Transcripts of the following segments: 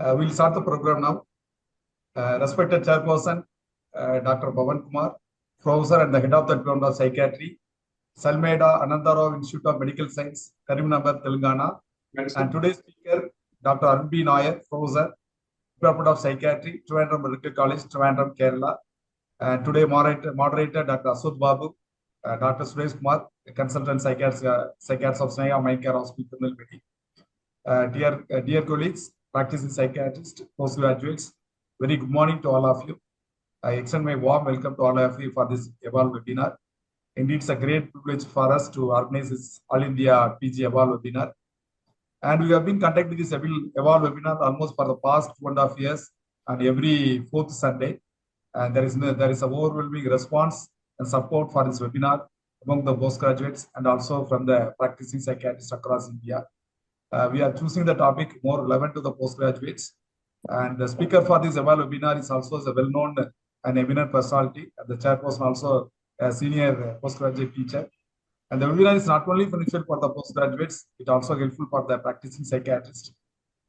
We'll start the program now. Respected Chairperson, Dr. Pavan Kumar, Professor and the Head of the Department of Psychiatry, Salmeda Anandarao Institute of Medical Science, Karimnagar, Telangana. And today's speaker, Dr. Arun B. Nair, Professor, Department of Psychiatry, Trivandrum Medical College, Trivandrum, Kerala. And today moderator Dr. Aswat Babu, Dr. Suresh Kumar, Consultant Psychiatrist of Snehga Mind Care Hospital, Tirunelveli. Dear colleagues, practicing psychiatrists, postgraduates, very good morning to all of you. I extend my warm welcome to all of you for this Evolve webinar. Indeed, it's a great privilege for us to organize this All India PG Evolve webinar. And we have been conducting this Evolve webinar almost for the past 2.5 years and every fourth Sunday. And there is an overwhelming response and support for this webinar among the postgraduates and also from the practicing psychiatrists across India. We are choosing the topic more relevant to the postgraduates. And the speaker for this Eval webinar is also a well-known and eminent personality, and the chairperson also a senior postgraduate teacher. And the webinar is not only beneficial for the postgraduates, it also helpful for the practicing psychiatrists.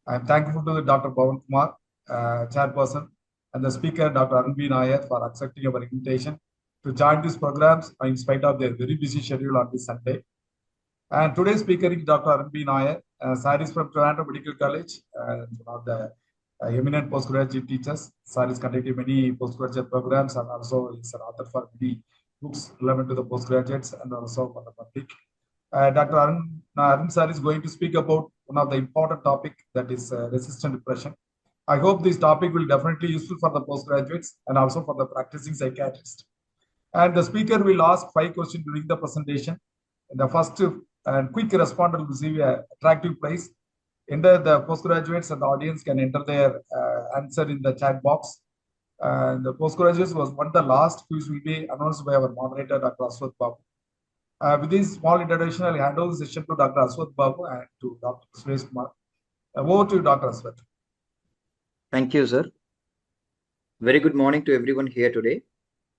I am thankful to Dr. Pavan Kumar, chairperson, and the speaker, Dr. Arun B. Nair, for accepting our invitation to join these programs in spite of their very busy schedule on this Sunday. And today's speaker is Dr. Arun B. Nair. Sir is from Toronto Medical College, one of the eminent postgraduate teachers. Sir is conducting many postgraduate programs and also is an author for many books relevant to the postgraduates and also for the public. Dr. Arun sir is going to speak about one of the important topic, that is resistant depression. I hope this topic will definitely be useful for the postgraduates and also for the practicing psychiatrists. And the speaker will ask 5 questions during the presentation. And the first and quick responder will receive an attractive prize. Enter the postgraduates and the audience can enter their answer in the chat box. And the postgraduates was won the last quiz will be announced by our moderator, Dr. Aswat Babu. With this small introduction, I'll hand over the session to Dr. Aswat Babu and to Dr. Suresh Kumar. Over to you, Dr. Aswat. Thank you, sir. Very good morning to everyone here today.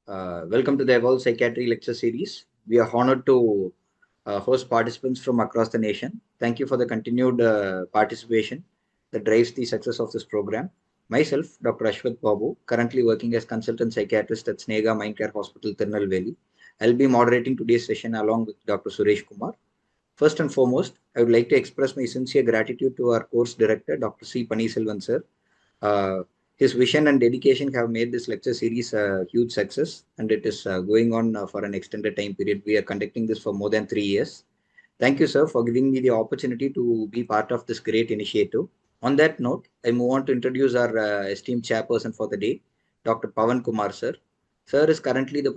Welcome to the Evolve Psychiatry Lecture Series. We are honored to host participants from across the nation. Thank you for the continued participation that drives the success of this program. Myself, Dr. Ashwath Babu, currently working as consultant psychiatrist at Snehga Mind Care Hospital, Tirunelveli. I'll be moderating today's session along with Dr. Suresh Kumar. First and foremost, I would like to express my sincere gratitude to our course director, Dr. C. Paniselvan sir. His vision and dedication have made this lecture series a huge success, and it is going on for an extended time period. We are conducting this for more than 3 years. Thank you, sir, for giving me the opportunity to be part of this great initiative. On that note, I move on to introduce our esteemed chairperson for the day, Dr. Pavan Kumar, sir. Sir is currently the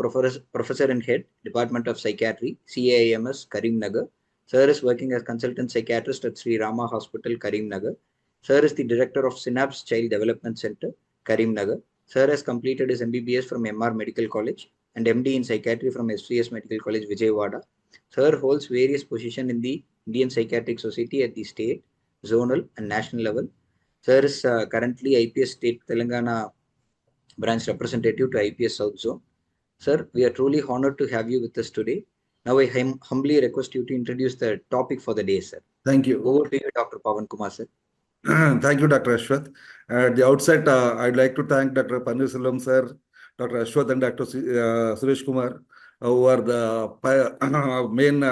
professor and head, Department of Psychiatry, CAIMS, Karimnagar. Sir is working as consultant psychiatrist at Sri Rama Hospital, Karimnagar. Sir is the director of Synapse Child Development Center, Karimnagar. Sir has completed his MBBS from MR Medical College and MD in Psychiatry from SVS Medical College, Vijayawada. Sir holds various positions in the Indian Psychiatric Society at the state, zonal and national level. Sir is currently IPS State Telangana branch representative to IPS South Zone. Sir, we are truly honored to have you with us today. Now I humbly request you to introduce the topic for the day, sir. Thank you. Over to you, Dr. Pavan Kumar, sir. Thank you, Dr. Ashwath. At the outset, I'd like to thank Dr. Paniselvam sir, Dr. Ashwath and Dr. Suresh Kumar, who are the main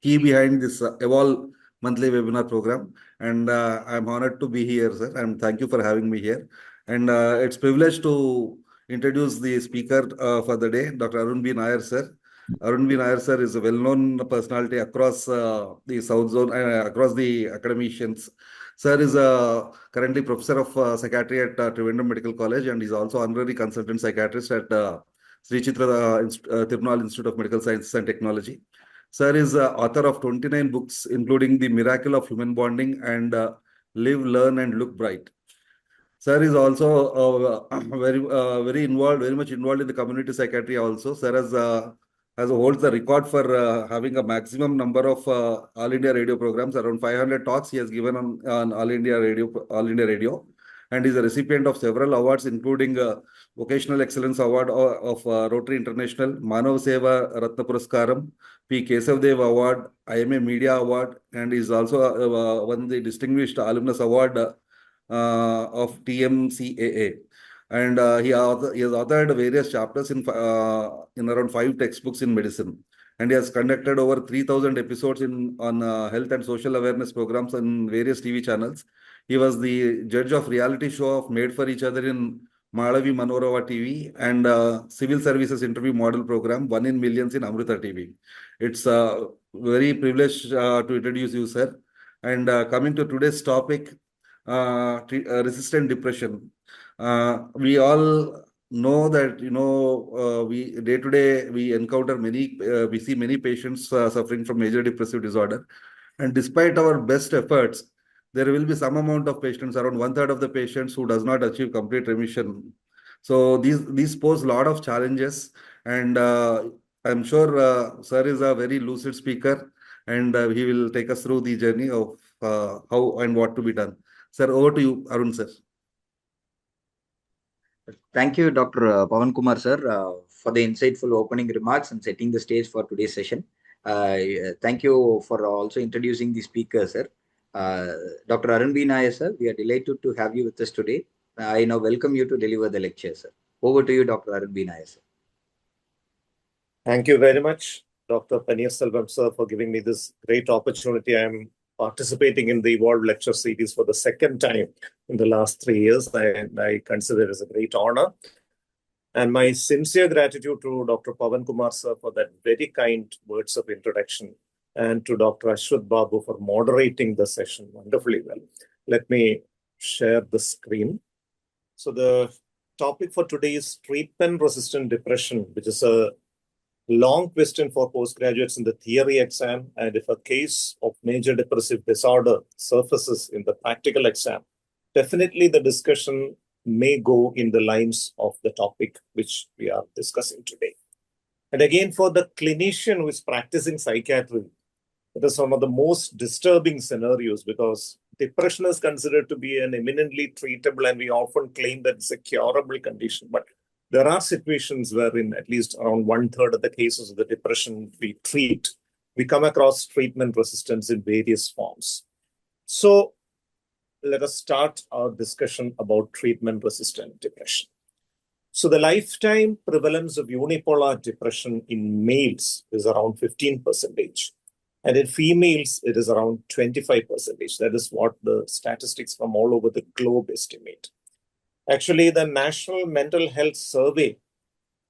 key behind this Evolve monthly webinar program. And I'm honored to be here, sir. And thank you for having me here. And it's a privilege to introduce the speaker for the day, Dr. Arun B. Nair, sir. Arun B. Nair, sir, is a well-known personality across the South Zone and across the academicians. Sir is currently professor of psychiatry at Trivandrum Medical College, and he's also honorary consultant psychiatrist at Sri Chitra Tirunal Institute of Medical Sciences and Technology. Sir is author of 29 books, including The Miracle of Human Bonding and Live, Learn, and Look Bright. Sir is also very much involved in the community psychiatry also. Sir holds the record for having a maximum number of All India radio programs. Around 500 talks he has given on All India Radio, and is a recipient of several awards, including Vocational Excellence Award of Rotary International, Manav Seva Ratna Puraskaram, P. Kesav Dev Award, IMA Media Award, and is also won the Distinguished Alumnus Award of TMCAA. And he has authored various chapters in around 5 textbooks in medicine. And he has conducted over 3,000 episodes on health and social awareness programs on various TV channels. He was the judge of reality show of Made for Each Other in Malavi Manorava TV and civil services interview model program, One in Millions in Amrita TV. It's a very privileged to introduce you, sir. And coming to today's topic, resistant depression. We all know that, we day to day we encounter we see many patients suffering from major depressive disorder. And despite our best efforts, there will be some amount of patients, around 1/3 of the patients, who does not achieve complete remission. So these pose a lot of challenges, and I'm sure sir is a very lucid speaker, and he will take us through the journey of how and what to be done. Sir, over to you, Arun sir. Thank you, Dr. Pawan Kumar sir, for the insightful opening remarks and setting the stage for today's session. Thank you for also introducing the speaker, sir. Dr. Arun B. Nair, sir, we are delighted to have you with us today. I now welcome you to deliver the lecture, sir. Over to you, Dr. Arun B. Nair, sir. Thank you very much, Dr. Panneerselvam, sir, for giving me this great opportunity. I am participating in the Evolve lecture series for the second time in the last 3 years. I consider it as a great honor. And my sincere gratitude to Dr. Pawan Kumar, sir, for that very kind words of introduction, and to Dr. Ashwath Babu for moderating the session wonderfully well. Let me share the screen. So the topic for today is treatment-resistant depression, which is a long question for postgraduates in the theory exam. And if a case of major depressive disorder surfaces in the practical exam, definitely the discussion may go in the lines of the topic which we are discussing today. And again, for the clinician who is practicing psychiatry, it is one of the most disturbing scenarios, because depression is considered to be an eminently treatable, and we often claim that it's a curable condition. But there are situations wherein at least around 1/3 of the cases of the depression we treat, we come across treatment resistance in various forms. So let us start our discussion about treatment-resistant depression. So the lifetime prevalence of unipolar depression in males is around 15%. And in females, it is around 25%. That is what the statistics from all over the globe estimate. Actually, the National Mental Health Survey,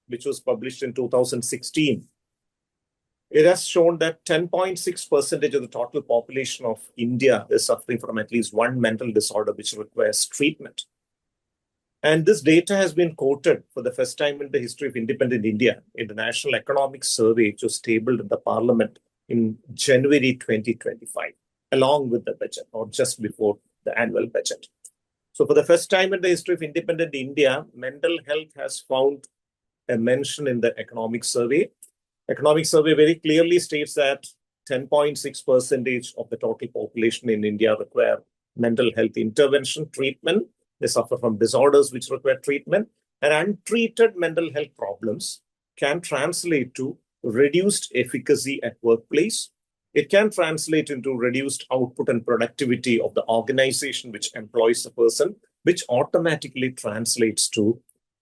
which was published in 2016, it has shown that 10.6% of the total population of India is suffering from at least one mental disorder which requires treatment. And this data has been quoted for the first time in the history of independent India in the National Economic Survey, which was tabled in the Parliament in January 2025, along with the budget, or just before the annual budget. So for the first time in the history of independent India, mental health has found a mention in the Economic Survey. Economic Survey very clearly states that 10.6% of the total population in India require mental health intervention, treatment. They suffer from disorders which require treatment. And untreated mental health problems can translate to reduced efficacy at workplace. It can translate into reduced output and productivity of the organization which employs the person, which automatically translates to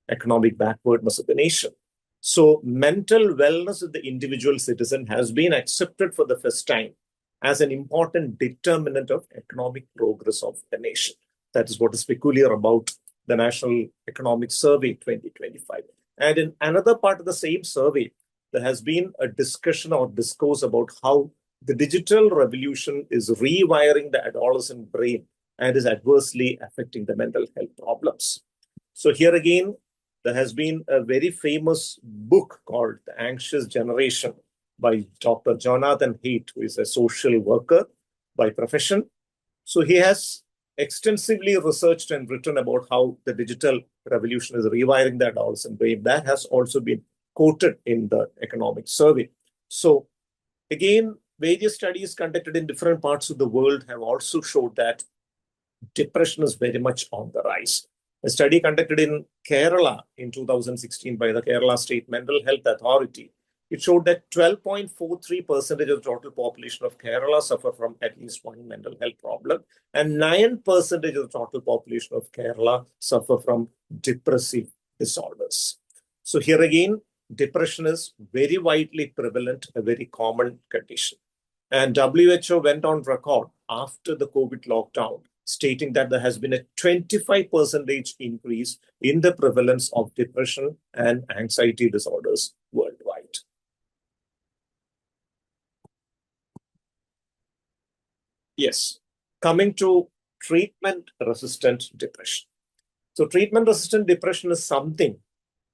economic backwardness of the nation. So mental wellness of the individual citizen has been accepted for the first time as an important determinant of economic progress of the nation. That is what is peculiar about the National Economic Survey 2025. And in another part of the same survey, there has been a discussion or discourse about how the digital revolution is rewiring the adolescent brain and is adversely affecting the mental health problems. So here again, there has been a very famous book called The Anxious Generation by Dr. Jonathan Haidt, who is a social worker by profession. So he has extensively researched and written about how the digital revolution is rewiring the adolescent brain. That has also been quoted in the economic survey. So again, various studies conducted in different parts of the world have also showed that depression is very much on the rise. A study conducted in Kerala in 2016 by the Kerala State Mental Health Authority it showed that 12.43% of the total population of Kerala suffer from at least one mental health problem, and 9% of the total population of Kerala suffer from depressive disorders. So here again, depression is very widely prevalent, a very common condition. And WHO went on record after the COVID lockdown, stating that there has been a 25% increase in the prevalence of depression and anxiety disorders worldwide. Yes, coming to treatment-resistant depression. So treatment-resistant depression is something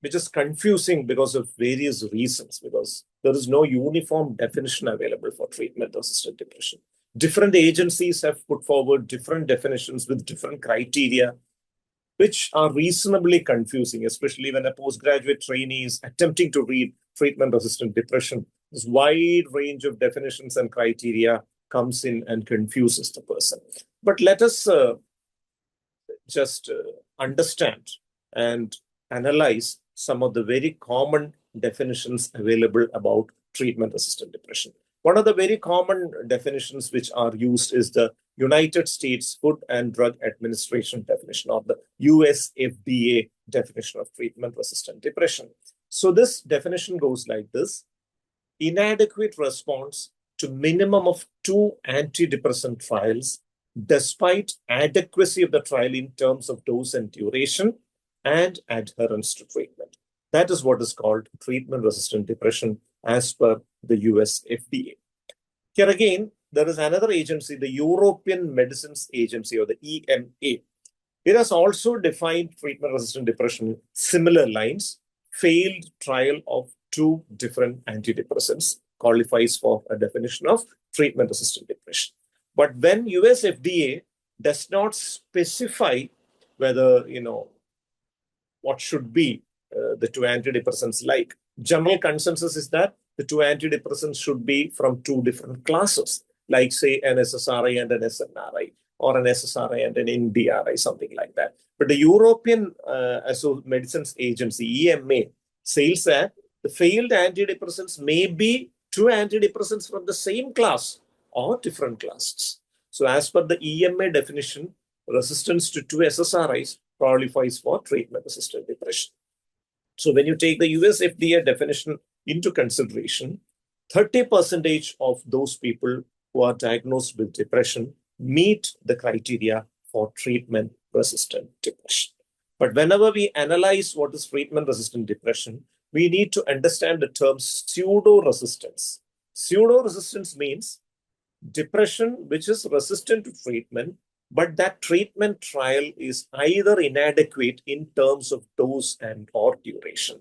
which is confusing because of various reasons, because there is no uniform definition available for treatment-resistant depression. Different agencies have put forward different definitions with different criteria, which are reasonably confusing, especially when a postgraduate trainee is attempting to read treatment-resistant depression. This wide range of definitions and criteria comes in and confuses the person. But let us just understand and analyze some of the very common definitions available about treatment-resistant depression. One of the very common definitions which are used is the United States Food and Drug Administration definition, or the US FDA definition of treatment-resistant depression. So this definition goes like this: inadequate response to minimum of 2 antidepressant trials, despite adequacy of the trial in terms of dose and duration and adherence to treatment. That is what is called treatment-resistant depression as per the US FDA. Here again, there is another agency, the European Medicines Agency, or the EMA. It has also defined treatment-resistant depression similar lines. Failed trial of 2 different antidepressants qualifies for a definition of treatment-resistant depression. But when US FDA does not specify whether, what should be the 2 antidepressants like, general consensus is that the 2 antidepressants should be from 2 different classes, like say an SSRI and an SNRI, or an SSRI and an NDRI, something like that. But the European Medicines Agency, EMA, says that the failed antidepressants may be 2 antidepressants from the same class or different classes. So as per the EMA definition, resistance to 2 SSRIs qualifies for treatment-resistant depression. So when you take the US FDA definition into consideration, 30% of those people who are diagnosed with depression meet the criteria for treatment-resistant depression. But whenever we analyze what is treatment-resistant depression, we need to understand the term pseudo-resistance. Pseudo-resistance means depression which is resistant to treatment, but that treatment trial is either inadequate in terms of dose and or duration.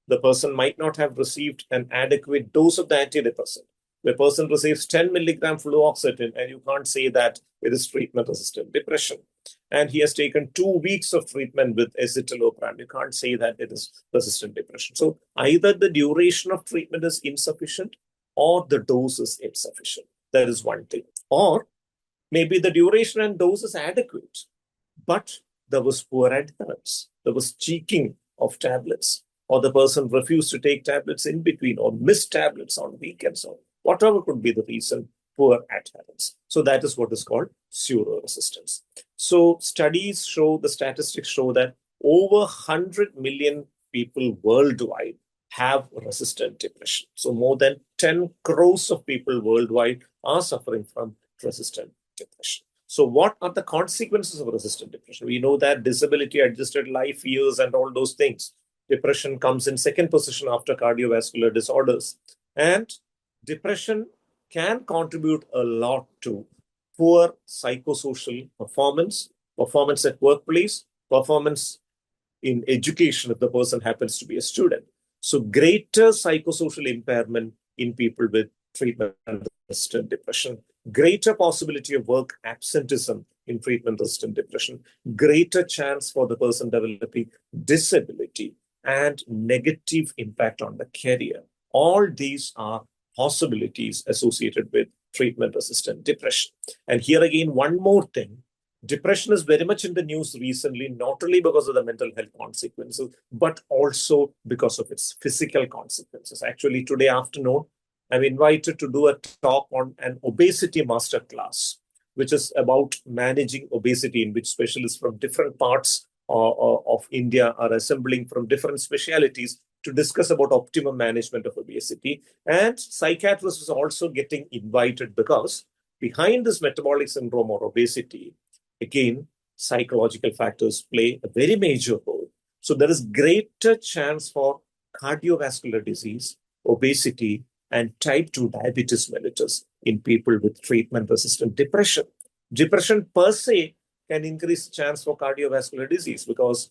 The person might not have received an adequate dose of the antidepressant. The person receives 10 milligram fluoxetine, and you can't say that it is treatment-resistant depression. And he has taken 2 weeks of treatment with escitalopram. You can't say that it is resistant depression. So either the duration of treatment is insufficient or the dose is insufficient. That is one thing. Or maybe the duration and dose is adequate, but there was poor adherence. There was cheeking of tablets, or the person refused to take tablets in between, or missed tablets on weekends, or whatever could be the reason, poor adherence. So that is what is called pseudo-resistance. So studies show, the statistics show that over 100 million people worldwide have resistant depression. So more than 10 crores of people worldwide are suffering from resistant depression. So what are the consequences of resistant depression? We know that disability, adjusted life years, and all those things. Depression comes in second position after cardiovascular disorders. And depression can contribute a lot to poor psychosocial performance, performance at workplace, performance in education if the person happens to be a student. So greater psychosocial impairment in people with treatment-resistant depression, greater possibility of work absenteeism in treatment-resistant depression, greater chance for the person developing disability, and negative impact on the career. All these are possibilities associated with treatment-resistant depression. And here again, one more thing, Depression is very much in the news recently, not only because of the mental health consequences, but also because of its physical consequences. Actually, today afternoon, I'm invited to do a talk on an obesity masterclass, which is about managing obesity, in which specialists from different parts of India are assembling from different specialities to discuss about optimum management of obesity. And psychiatrists is also getting invited because behind this metabolic syndrome or obesity, again, psychological factors play a very major role. So there is greater chance for cardiovascular disease, obesity, and type 2 diabetes mellitus in people with treatment-resistant depression. Depression per se can increase the chance for cardiovascular disease because,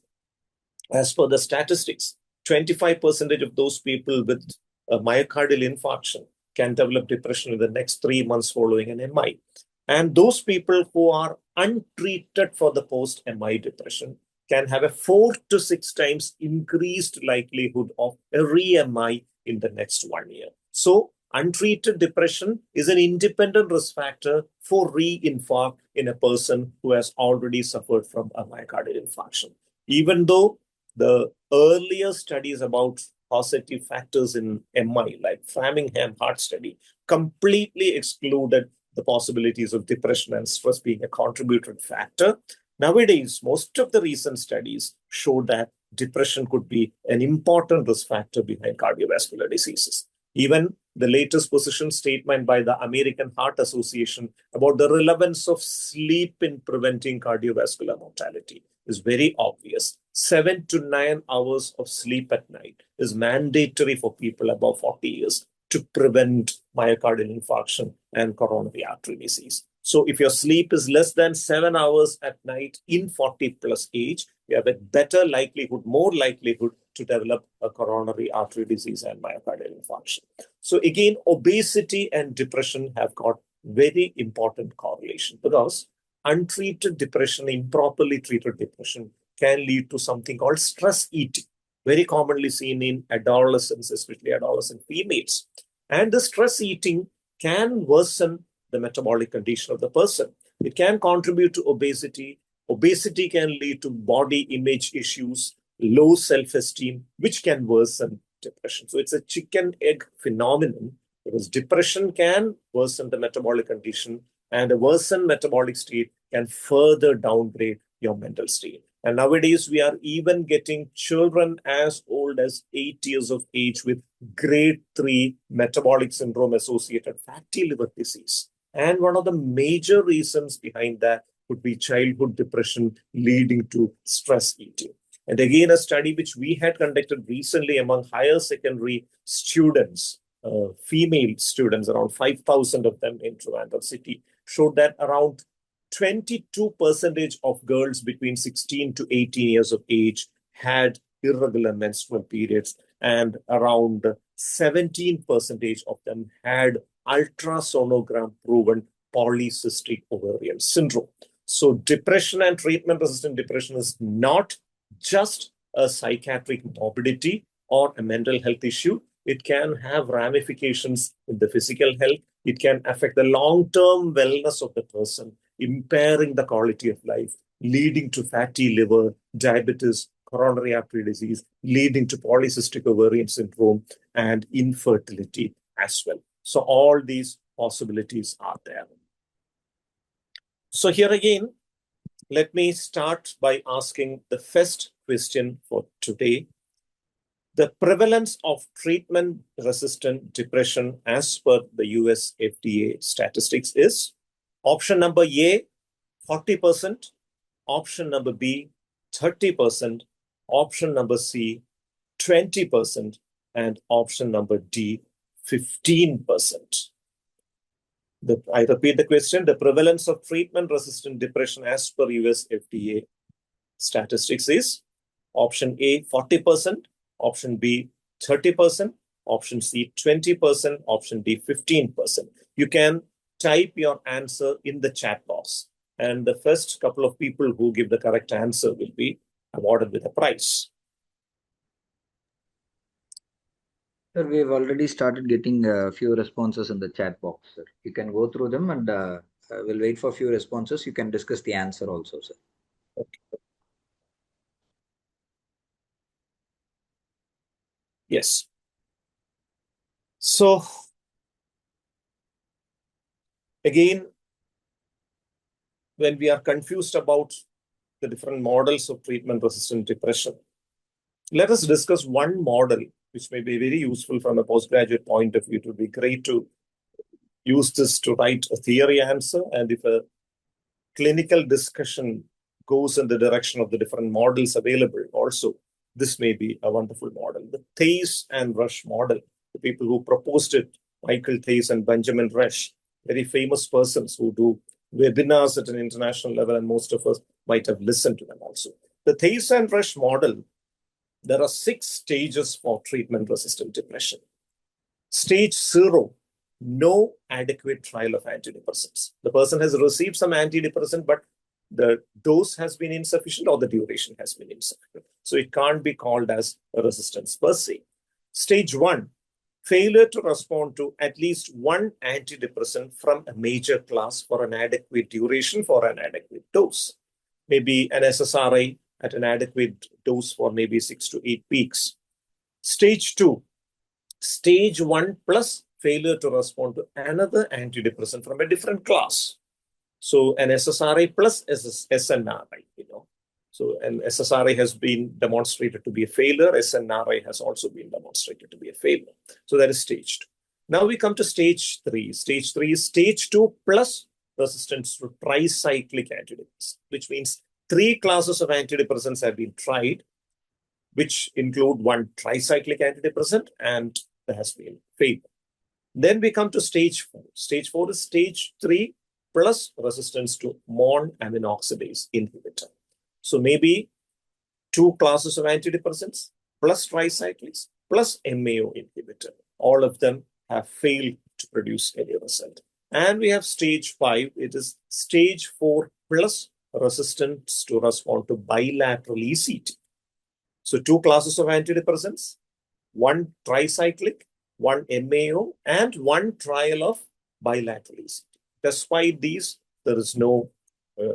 as per the statistics, 25% of those people with a myocardial infarction can develop depression in the next 3 months following an MI. And those people who are untreated for the post-MI depression can have a 4 to 6 times increased likelihood of a re-MI in the next 1 year. So untreated depression is an independent risk factor for re-infarct in a person who has already suffered from a myocardial infarction. Even though the earlier studies about causative factors in MI, like Framingham heart study, completely excluded the possibilities of depression and stress being a contributing factor. Nowadays, most of the recent studies show that depression could be an important risk factor behind cardiovascular diseases. Even the latest position statement by the American Heart Association about the relevance of sleep in preventing cardiovascular mortality is very obvious. 7 to 9 hours of sleep at night is mandatory for people above 40 years to prevent myocardial infarction and coronary artery disease. So if your sleep is less than 7 hours at night in 40 plus age, you have a better likelihood, more likelihood to develop a coronary artery disease and myocardial infarction. So again, obesity and depression have got very important correlation because untreated depression, improperly treated depression can lead to something called stress eating, very commonly seen in adolescents, especially adolescent females. And the stress eating can worsen the metabolic condition of the person. It can contribute to obesity. Obesity can lead to body image issues, low self-esteem, which can worsen depression. So it's a chicken-egg phenomenon because depression can worsen the metabolic condition, and a worsened metabolic state can further downgrade your mental state. And nowadays, we are even getting children as old as 8 years of age with grade 3 metabolic syndrome associated fatty liver disease. And one of the major reasons behind that would be childhood depression leading to stress eating. And again, a study which we had conducted recently among higher secondary students, female students, around 5,000 of them in Trivandrum city, showed that around 22% of girls between 16 to 18 years of age had irregular menstrual periods, and around 17% of them had ultrasonogram proven polycystic ovarian syndrome. So depression and treatment-resistant depression is not just a psychiatric morbidity or a mental health issue. It can have ramifications in the physical health. It can affect the long-term wellness of the person, impairing the quality of life, leading to fatty liver, diabetes, coronary artery disease, leading to polycystic ovarian syndrome and infertility as well. So all these possibilities are there. So here again, let me start by asking the first question for today. The prevalence of treatment-resistant depression as per the US FDA statistics is option number A, 40%, option number B, 30%, option number C, 20%, and option number D, 15%. I repeat the question. The prevalence of treatment-resistant depression as per US FDA statistics is option A, 40%, option B, 30%, option C, 20%, option D, 15%. You can type your answer in the chat box, and the first couple of people who give the correct answer will be awarded with a prize. Sir, we've already started getting a few responses in the chat box, sir. You can go through them and We'll wait for a few responses. You can discuss the answer also, sir. Okay. Yes. So again, when we are confused about the different models of treatment-resistant depression, let us discuss one model which may be very useful from a postgraduate point of view. It would be great to use this to write a theory answer, and if a clinical discussion goes in the direction of the different models available also, this may be a wonderful model. The Thase and Rush model, the people who proposed it, Michael Thase and Benjamin Rush, very famous persons who do webinars at an international level, and most of us might have listened to them also. The Thase and Rush model, there are 6 stages for treatment-resistant depression. Stage 0, no adequate trial of antidepressants. The person has received some antidepressant, but the dose has been insufficient or the duration has been insufficient. So it can't be called as a resistance per se. Stage 1, failure to respond to at least one antidepressant from a major class for an adequate duration for an adequate dose. Maybe an SSRI at an adequate dose for maybe 6 to 8 weeks. Stage 2, stage 1 plus failure to respond to another antidepressant from a different class. So an SSRI plus SNRI, So an SSRI has been demonstrated to be a failure. SNRI has also been demonstrated to be a failure. So that is stage 2. Now we come to stage 3. Stage 3 is stage 2 plus resistance to tricyclic antidepressants, which means 3 classes of antidepressants have been tried, which include one tricyclic antidepressant, and there has been failure. Then we come to stage 4. Stage 4 is stage 3 plus resistance to monoamine oxidase inhibitor. So maybe 2 classes of antidepressants plus tricyclics plus MAO inhibitor. All of them have failed to produce any result. And we have stage 5. It is stage 4 plus resistance to respond to bilateral ECT. So 2 classes of antidepressants, 1 tricyclic, 1 MAO, and 1 trial of bilateral ECT. Despite these, there is no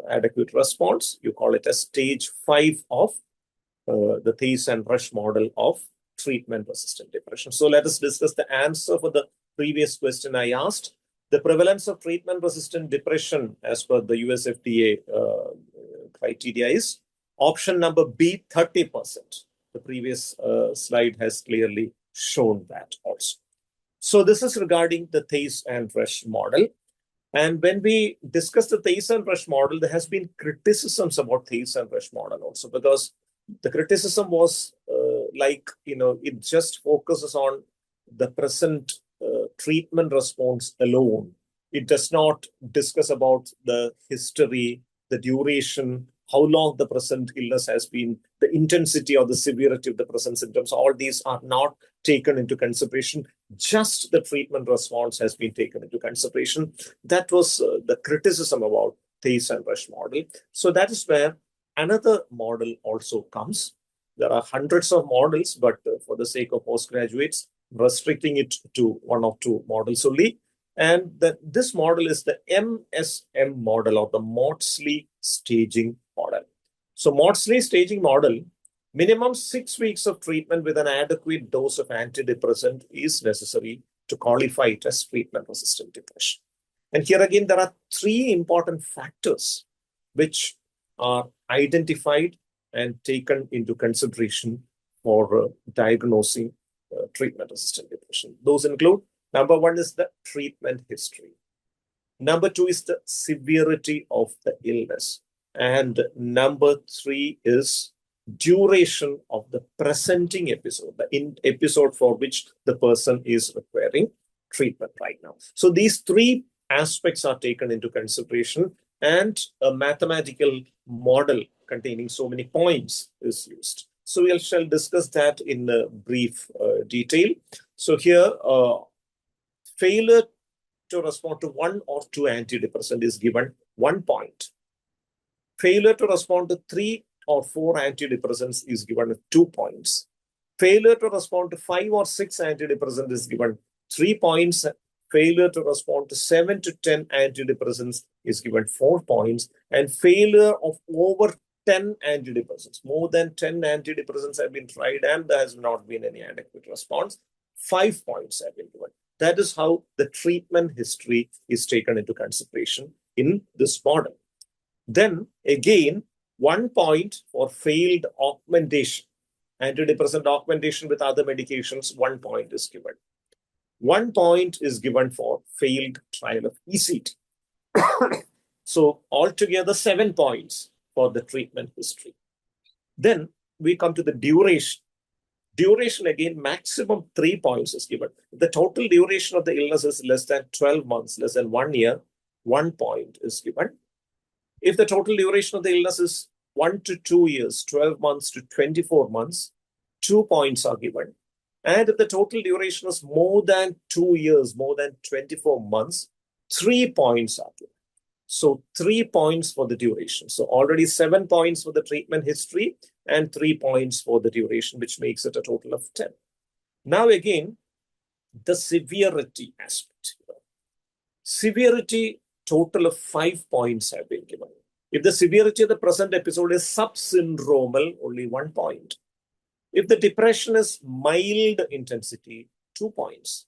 adequate response. You call it a stage 5 of the Thase and Rush model of treatment-resistant depression. So let us discuss the answer for the previous question I asked. The prevalence of treatment-resistant depression as per the US FDA criteria is option number B, 30%. The previous slide has clearly shown that also. So this is regarding the Thase and Rush model. And when we discuss the Thase and Rush model, there has been criticisms about Thase and Rush model also, because the criticism was it just focuses on the present treatment response alone. It does not discuss about the history, the duration, how long the present illness has been, the intensity or the severity of the present symptoms. All these are not taken into consideration. Just the treatment response has been taken into consideration. That was the criticism about Thase and Rush model. So that is where another model also comes. There are hundreds of models, but for the sake of postgraduates, restricting it to 1 or 2 models only. And this model is the MSM model, or the Maudsley staging model. So Maudsley staging model, minimum 6 weeks of treatment with an adequate dose of antidepressant is necessary to qualify it as treatment-resistant depression. And here again, there are 3 important factors which are identified and taken into consideration for diagnosing treatment-resistant depression. Those include, number 1 is the treatment history. Number 2 is the severity of the illness. And number 3 is duration of the presenting episode, the episode for which the person is requiring treatment right now. So these 3 aspects are taken into consideration, and a mathematical model containing so many points is used. So we shall discuss that in brief detail. So here, failure to respond to 1 or 2 antidepressant is given 1 point. Failure to respond to 3 or 4 antidepressants is given 2 points. Failure to respond to 5 or 6 antidepressants is given 3 points. failure to respond to 7 to 10 antidepressants is given 4 points, and failure of over 10 antidepressants, more than 10 antidepressants have been tried and there has not been any adequate response, 5 points have been given. That is how the treatment history is taken into consideration in this model. Then again, 1 point for failed augmentation, antidepressant augmentation with other medications, 1 point is given. 1 point is given for failed trial of ECT. So altogether 7 points for the treatment history. Then we come to the duration. Duration again, maximum 3 points is given. The total duration of the illness is less than 12 months, less than 1 year, 1 point is given. If the total duration of the illness is 1 to 2 years, 12 months to 24 months, 2 points are given. And if the total duration is more than 2 years, more than 24 months, 3 points are given. So 3 points for the duration. So already 7 points for the treatment history and 3 points for the duration, which makes it a total of 10. Now again, the severity aspect. Severity, total of 5 points have been given. If the severity of the present episode is subsyndromal, only 1 point. If the depression is mild intensity, 2 points.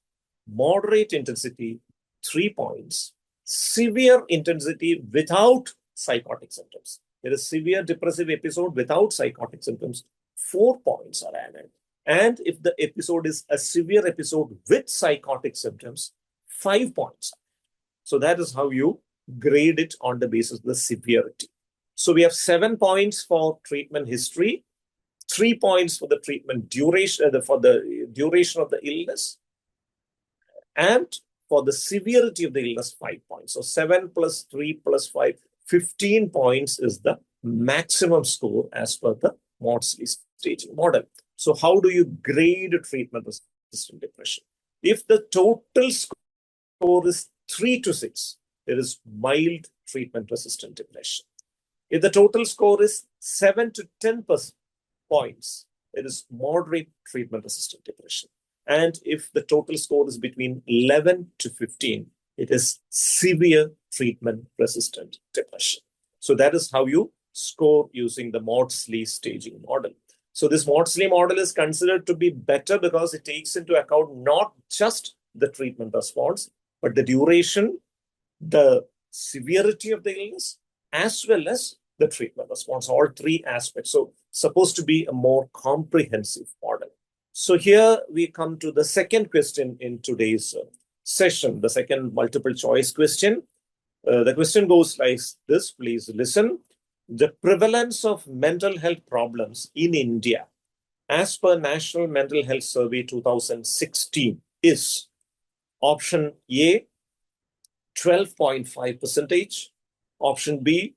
Moderate intensity, 3 points. Severe intensity without psychotic symptoms. There is severe depressive episode without psychotic symptoms, 4 points are added. And if the episode is a severe episode with psychotic symptoms, 5 points. So that is how you grade it on the basis of the severity. So we have 7 points for treatment history, 3 points for the treatment duration, for the duration of the illness, and for the severity of the illness, 5 points. So 7 plus 3 plus 5, 15 points is the maximum score as per the Maudsley staging model. So how do you grade treatment-resistant depression? If the total score is 3 to 6, there is mild treatment-resistant depression. If the total score is 7 to 10 points, it is moderate treatment-resistant depression. And if the total score is between 11 to 15, it is severe treatment-resistant depression. So that is how you score using the Maudsley staging model. So this Maudsley model is considered to be better because it takes into account not just the treatment response, but the duration, the severity of the illness, as well as the treatment response, all 3 aspects. So supposed to be a more comprehensive model. So here we come to the second question in today's session, the second multiple choice question. The question goes like this, please listen. The prevalence of mental health problems in India, as per National Mental Health Survey 2016, is option A, 12.5%, option B,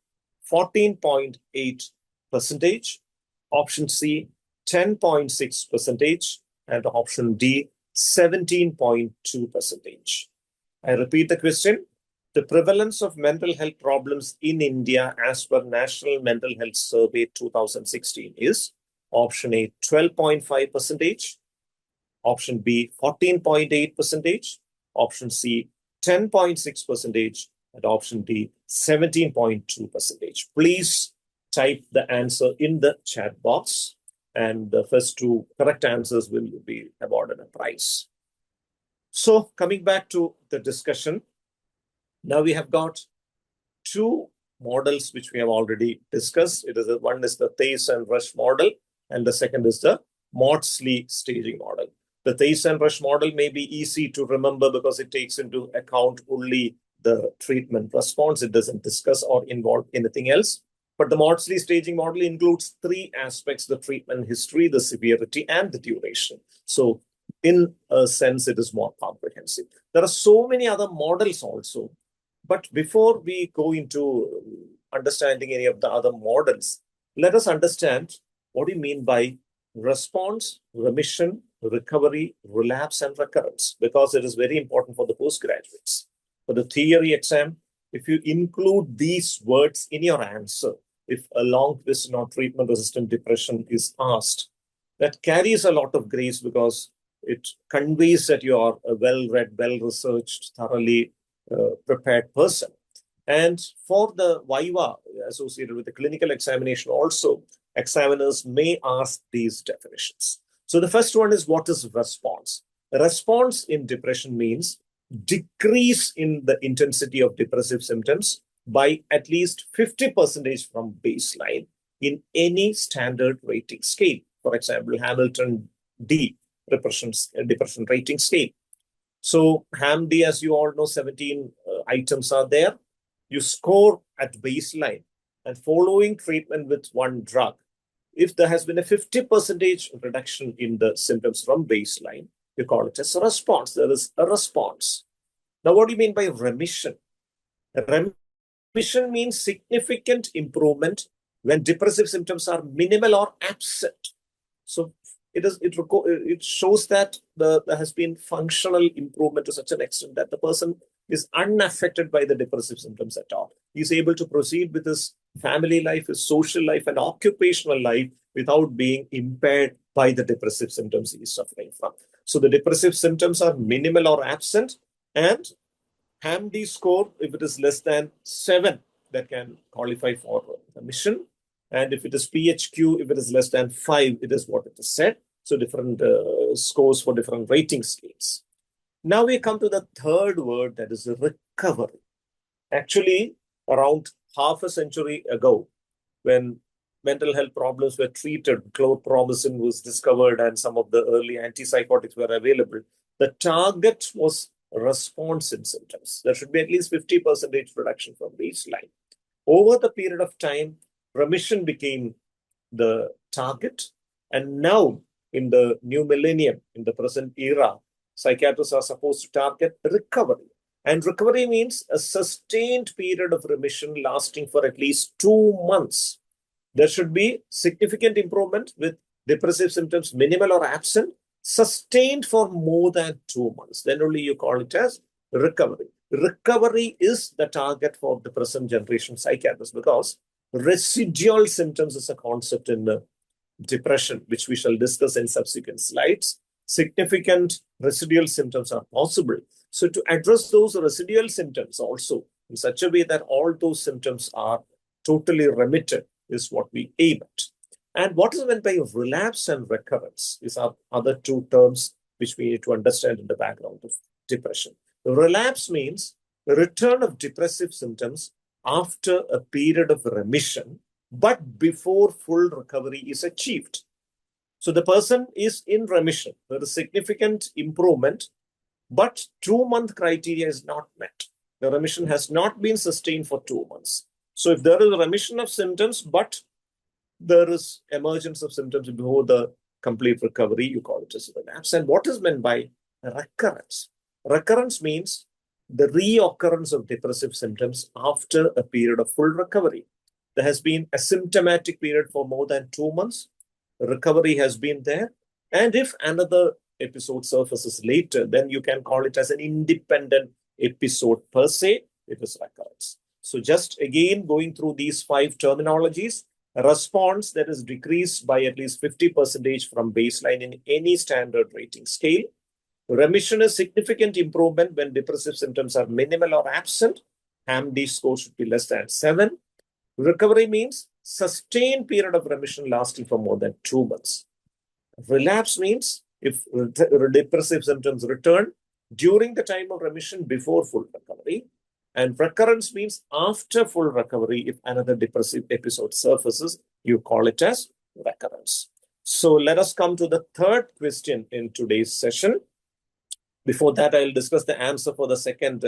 14.8%, option C, 10.6%, and option D, 17.2%. I repeat the question. The prevalence of mental health problems in India as per National Mental Health Survey 2016 is option A, 12.5%, option B, 14.8%, option C, 10.6%, and option D, 17.2%. Please type the answer in the chat box, and the first 2 correct answers will be awarded a prize. So coming back to the discussion, now we have got 2 models which we have already discussed. One is the Thase and Rush model, and the second is the Maudsley staging model. The Thase and Rush model may be easy to remember because it takes into account only the treatment response. It doesn't discuss or involve anything else. But the Maudsley staging model includes 3 aspects: the treatment history, the severity, and the duration. So in a sense, it is more comprehensive. There are so many other models also. But before we go into understanding any of the other models, let us understand what do you mean by response, remission, recovery, relapse, and recurrence, because it is very important for the postgraduates. For the theory exam, if you include these words in your answer, if a long question on treatment-resistant depression is asked, that carries a lot of grace because it conveys that you are a well-read, well-researched, thoroughly prepared person. And for the viva associated with the clinical examination also, examiners may ask these definitions. So the first one is, what is response? Response in depression means decrease in the intensity of depressive symptoms by at least 50% from baseline in any standard rating scale. For example, Hamilton D, depression rating scale. So HAM-D, as you all know, 17 items are there. You score at baseline, and following treatment with one drug, if there has been a 50% reduction in the symptoms from baseline, you call it as a response. There is a response. Now, what do you mean by remission? Remission means significant improvement when depressive symptoms are minimal or absent. So it shows that there has been functional improvement to such an extent that the person is unaffected by the depressive symptoms at all. He's able to proceed with his family life, his social life, and occupational life without being impaired by the depressive symptoms he is suffering from. So the depressive symptoms are minimal or absent, and HAM-D score, if it is less than 7, that can qualify for remission. And if it is PHQ, if it is less than 5, it is what it is said. So different scores for different rating scales. Now we come to the third word, that is recovery. Actually, around half a century ago, when mental health problems were treated, chlorpromazine was discovered and some of the early antipsychotics were available, the target was response in symptoms. There should be at least 50% reduction from baseline. Over the period of time, remission became the target. And now, in the new millennium, in the present era, psychiatrists are supposed to target recovery. And recovery means a sustained period of remission lasting for at least 2 months. There should be significant improvement with depressive symptoms minimal or absent, sustained for more than 2 months. Then only you call it as recovery. Recovery is the target for the present generation psychiatrists, because residual symptoms is a concept in depression, which we shall discuss in subsequent slides. Significant residual symptoms are possible. So to address those residual symptoms also in such a way that all those symptoms are totally remitted is what we aim at. And what is meant by relapse and recurrence? These are other two terms which we need to understand in the background of depression. Relapse means the return of depressive symptoms after a period of remission, but before full recovery is achieved. So the person is in remission. There is significant improvement, but 2-month criteria is not met. The remission has not been sustained for 2 months. So if there is a remission of symptoms, but there is emergence of symptoms before the complete recovery, you call it as relapse. And what is meant by recurrence? Recurrence means the reoccurrence of depressive symptoms after a period of full recovery. There has been a symptomatic period for more than 2 months. Recovery has been there. And if another episode surfaces later, then you can call it as an independent episode per se. It is recurrence. So just again going through these 5 terminologies: a response that is decreased by at least 50% from baseline in any standard rating scale. Remission is significant improvement when depressive symptoms are minimal or absent. HAM-D score should be less than 7. Recovery means sustained period of remission lasting for more than 2 months. Relapse means if depressive symptoms return during the time of remission before full recovery. And recurrence means after full recovery, if another depressive episode surfaces, you call it as recurrence. So let us come to the third question in today's session. Before that, I'll discuss the answer for the second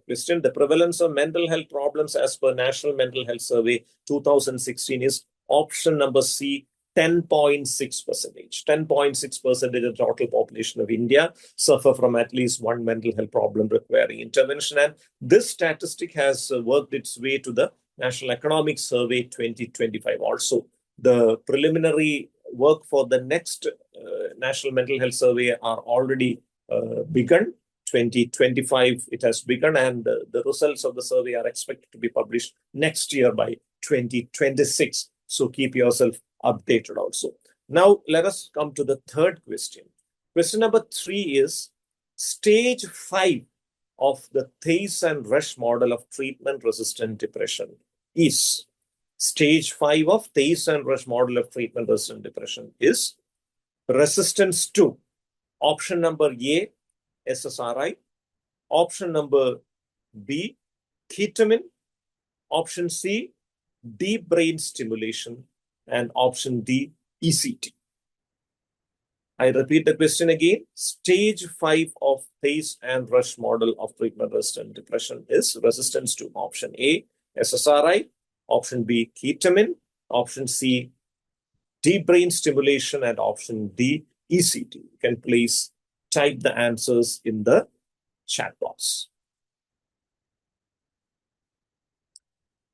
question. The prevalence of mental health problems as per National Mental Health Survey 2016 is option number C, 10.6%. 10.6% of the total population of India suffer from at least one mental health problem requiring intervention. And this statistic has worked its way to the National Economic Survey 2025 also. The preliminary work for the next National Mental Health Survey are already begun. 2025 it has begun, and the results of the survey are expected to be published next year by 2026. So keep yourself updated also. Now let us come to the third question. Question number 3 is stage 5 of the Thase and Rush model of treatment-resistant depression is. Stage 5 of Thase and Rush model of treatment-resistant depression is resistance to option number A, SSRI, option number B, ketamine, option C, deep brain stimulation, and option D, ECT. I repeat the question again. Stage 5 of Thase and Rush model of treatment-resistant depression is resistance to option A, SSRI, option B, ketamine, option C, deep brain stimulation, and option D, ECT. You can please type the answers in the chat box.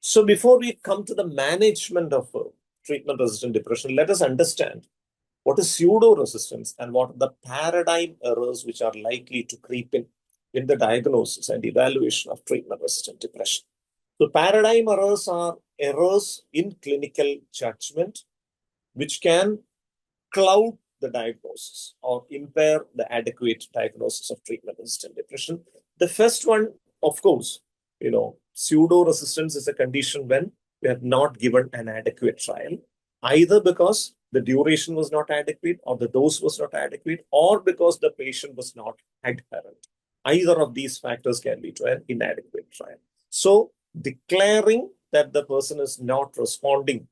So before we come to the management of treatment-resistant depression, let us understand what is pseudo-resistance and what are the paradigm errors which are likely to creep in the diagnosis and evaluation of treatment-resistant depression. So paradigm errors are errors in clinical judgment which can cloud the diagnosis or impair the adequate diagnosis of treatment-resistant depression. The first one, of course, pseudo-resistance is a condition when we have not given an adequate trial, either because the duration was not adequate or the dose was not adequate or because the patient was not adherent. Either of these factors can lead to an inadequate trial. So declaring that the person is not responding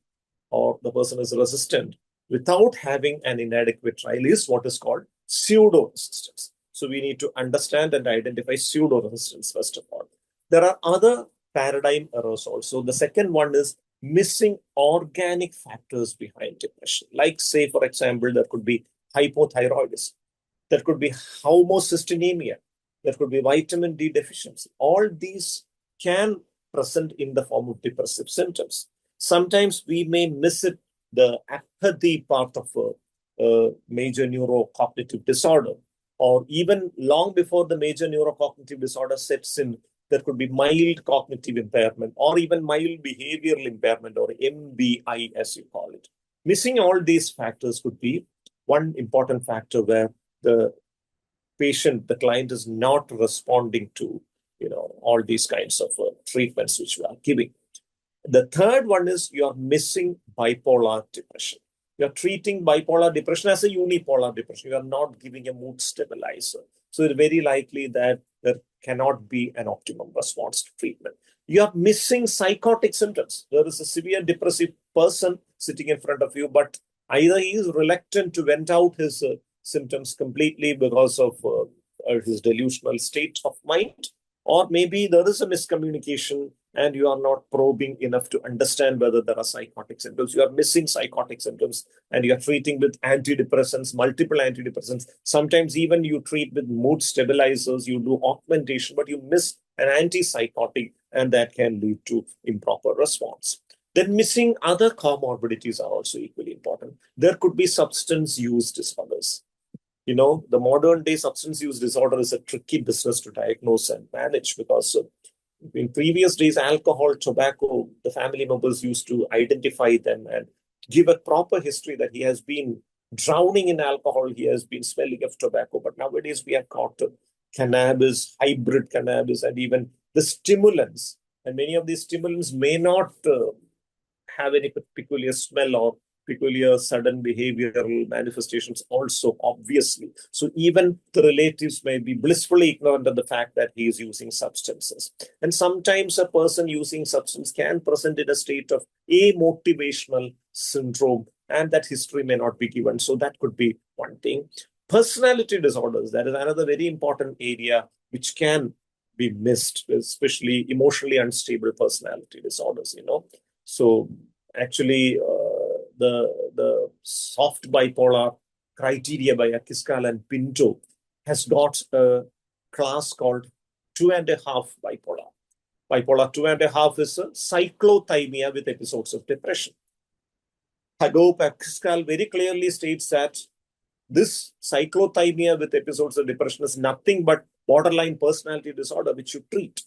or the person is resistant without having an inadequate trial is what is called pseudo-resistance. So we need to understand and identify pseudo-resistance first of all. There are other paradigm errors also. The second one is missing organic factors behind depression. Like, say, for example, there could be hypothyroidism, there could be homocystinemia, there could be vitamin D deficiency. All these can present in the form of depressive symptoms. Sometimes we may miss it, the apathy part of a major neurocognitive disorder, or even long before the major neurocognitive disorder sets in, there could be mild cognitive impairment or even mild behavioral impairment, or MBI as you call it. Missing all these factors could be one important factor where the patient, the client is not responding to all these kinds of treatments which we are giving. The third one is you are missing bipolar depression. You are treating bipolar depression as a unipolar depression. You are not giving a mood stabilizer. So it's very likely that there cannot be an optimum response to treatment. You are missing psychotic symptoms. There is a severe depressive person sitting in front of you, but either he is reluctant to vent out his symptoms completely because of his delusional state of mind, or maybe there is a miscommunication and you are not probing enough to understand whether there are psychotic symptoms. You are missing psychotic symptoms and you are treating with antidepressants, multiple antidepressants. Sometimes even you treat with mood stabilizers, you do augmentation, but you miss an antipsychotic, and that can lead to improper response. Then missing other comorbidities are also equally important. There could be substance use disorders. The modern day substance use disorder is a tricky business to diagnose and manage because in previous days, alcohol, tobacco, the family members used to identify them and give a proper history that he has been drowning in alcohol, he has been smelling of tobacco. But nowadays we have got cannabis, hybrid cannabis, and even the stimulants. And many of these stimulants may not have any peculiar smell or peculiar sudden behavioral manifestations also, obviously. So even the relatives may be blissfully ignorant of the fact that he is using substances. And sometimes a person using substance can present in a state of amotivational syndrome, and that history may not be given. So that could be one thing. Personality disorders, that is another very important area which can be missed, especially emotionally unstable personality disorders, So actually, the soft bipolar criteria by Akiskal and Pinto has got a class called 2.5 bipolar. Bipolar 2.5 is a cyclothymia with episodes of depression. Hagope Akiskal very clearly states that this cyclothymia with episodes of depression is nothing but borderline personality disorder which you treat.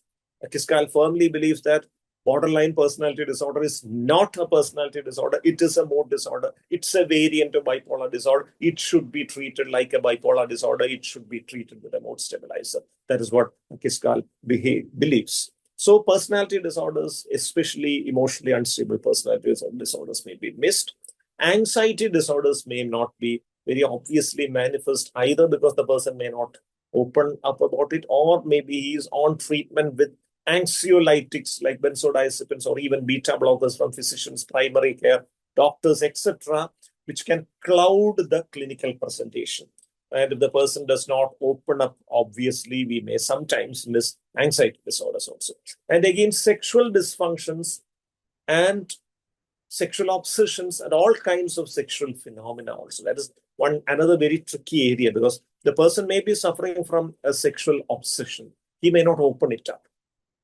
Akiskal firmly believes that Borderline personality disorder is not a personality disorder. It is a mood disorder. It's a variant of bipolar disorder. It should be treated like a bipolar disorder. It should be treated with a mood stabilizer. That is what Kiskal believes. So personality disorders, especially emotionally unstable personality disorders, may be missed. Anxiety disorders may not be very obviously manifest either because the person may not open up about it, or maybe he is on treatment with anxiolytics like benzodiazepines or even beta blockers from physicians, primary care, doctors, etc., which can cloud the clinical presentation. And if the person does not open up, obviously, we may sometimes miss anxiety disorders also. And again, sexual dysfunctions and sexual obsessions and all kinds of sexual phenomena also. That is another very tricky area, because the person may be suffering from a sexual obsession. He may not open it up.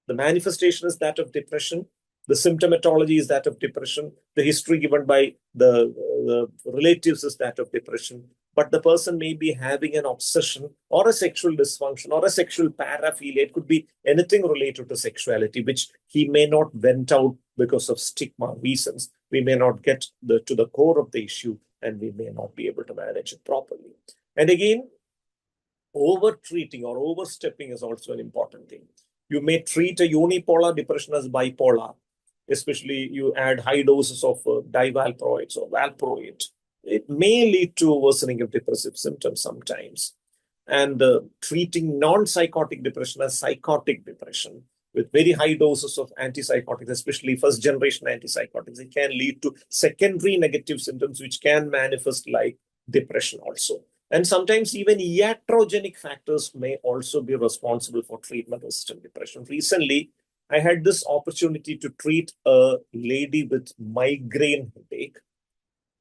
The manifestation is that of depression. The symptomatology is that of depression. The history given by the relatives is that of depression. But the person may be having an obsession or a sexual dysfunction or a sexual paraphilia. It could be anything related to sexuality, which he may not vent out because of stigma reasons. We may not get to the core of the issue, and we may not be able to manage it properly. And again, over-treating or overstepping is also an important thing. You may treat a unipolar depression as bipolar, especially you add high doses of divalproids or valproate. It may lead to worsening of depressive symptoms sometimes. And treating non-psychotic depression as psychotic depression with very high doses of antipsychotics, especially first-generation antipsychotics, it can lead to secondary negative symptoms which can manifest like depression also. And sometimes even iatrogenic factors may also be responsible for treatment-resistant depression. Recently, I had this opportunity to treat a lady with migraine headache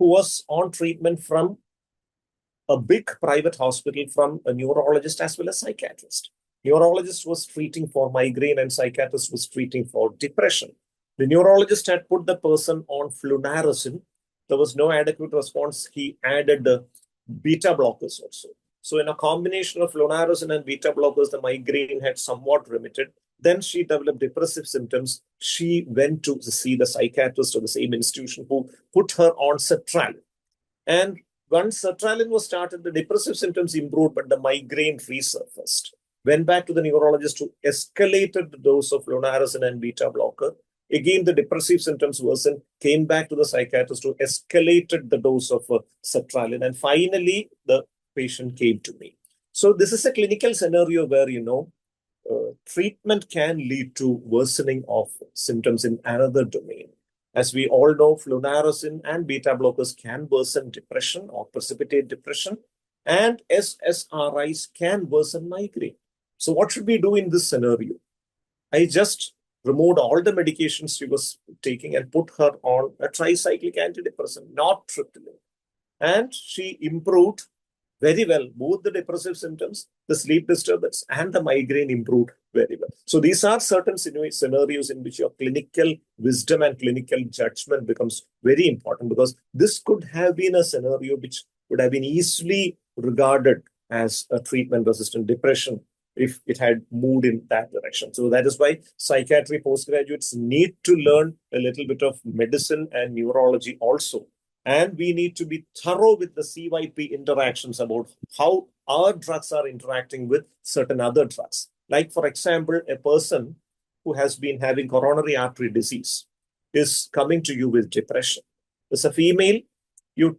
who was on treatment from a big private hospital from a neurologist as well as psychiatrist. Neurologist was treating for migraine and psychiatrist was treating for depression. The neurologist had put the person on flunarizine. There was no adequate response. He added the beta blockers also. So in a combination of flunarizine and beta blockers, the migraine had somewhat remitted. Then she developed depressive symptoms. She went to see the psychiatrist of the same institution who put her on sertraline. And once sertraline was started, the depressive symptoms improved, but the migraine resurfaced. Went back to the neurologist who escalated the dose of flunarizine and beta blocker. Again, the depressive symptoms worsened, came back to the psychiatrist who escalated the dose of sertraline. And finally, the patient came to me. So this is a clinical scenario where, treatment can lead to worsening of symptoms in another domain. As we all know, flunarizine and beta blockers can worsen depression or precipitate depression, and SSRIs can worsen migraine. So what should we do in this scenario? I just removed all the medications she was taking and put her on a tricyclic antidepressant, not triptyline. And she improved very well. Both the depressive symptoms, the sleep disturbance, and the migraine improved very well. So these are certain scenarios in which your clinical wisdom and clinical judgment becomes very important, because this could have been a scenario which would have been easily regarded as a treatment-resistant depression if it had moved in that direction. So that is why psychiatry postgraduates need to learn a little bit of medicine and neurology also. And we need to be thorough with the CYP interactions about how our drugs are interacting with certain other drugs. Like, for example, a person who has been having coronary artery disease is coming to you with depression. As a female, you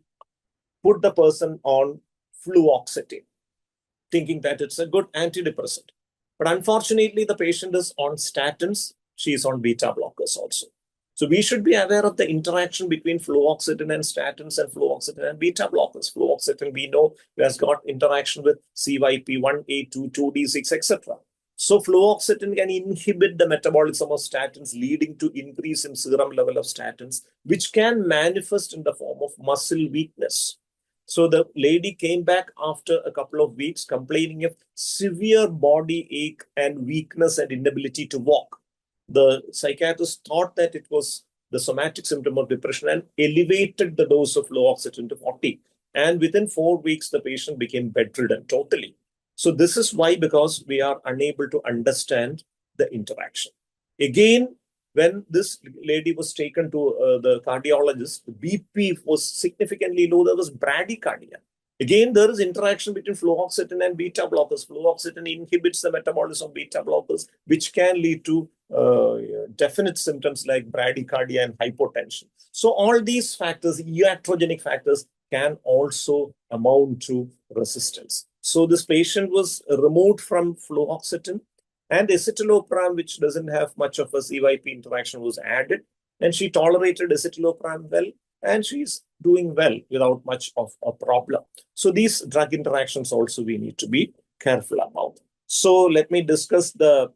put the person on fluoxetine, thinking that it's a good antidepressant. But unfortunately, the patient is on statins. She is on beta blockers also. So we should be aware of the interaction between fluoxetine and statins and fluoxetine and beta blockers. Fluoxetine, we know, has got interaction with CYP1A2, 2D6, etc. So fluoxetine can inhibit the metabolism of statins, leading to increase in serum level of statins, which can manifest in the form of muscle weakness. So the lady came back after a couple of weeks complaining of severe body ache and weakness and inability to walk. The psychiatrist thought that it was the somatic symptom of depression and elevated the dose of fluoxetine to 40. And within 4 weeks, the patient became bedridden totally. So this is why, because we are unable to understand the interaction. Again, when this lady was taken to the cardiologist, the BP was significantly low. There was bradycardia. Again, there is interaction between fluoxetine and beta blockers. Fluoxetine inhibits the metabolism of beta blockers, which can lead to definite symptoms like bradycardia and hypotension. So all these factors, iatrogenic factors, can also amount to resistance. So this patient was removed from fluoxetine, and escitalopram, which doesn't have much of a CYP interaction, was added, and she tolerated escitalopram well, and she's doing well without much of a problem. So these drug interactions also we need to be careful about. So let me discuss the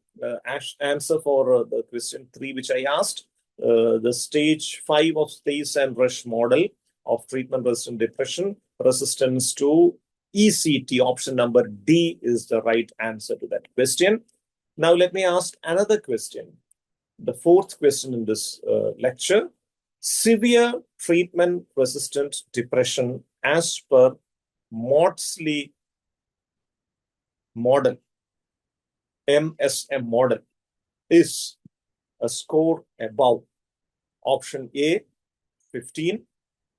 answer for the question 3, which I asked. The stage 5 of Thase and Rush model of treatment-resistant depression, resistance to ECT, option number D is the right answer to that question. Now let me ask another question, the 4th question in this lecture. Severe treatment-resistant depression as per Maudsley model, MSM model, is a score above option A, 15,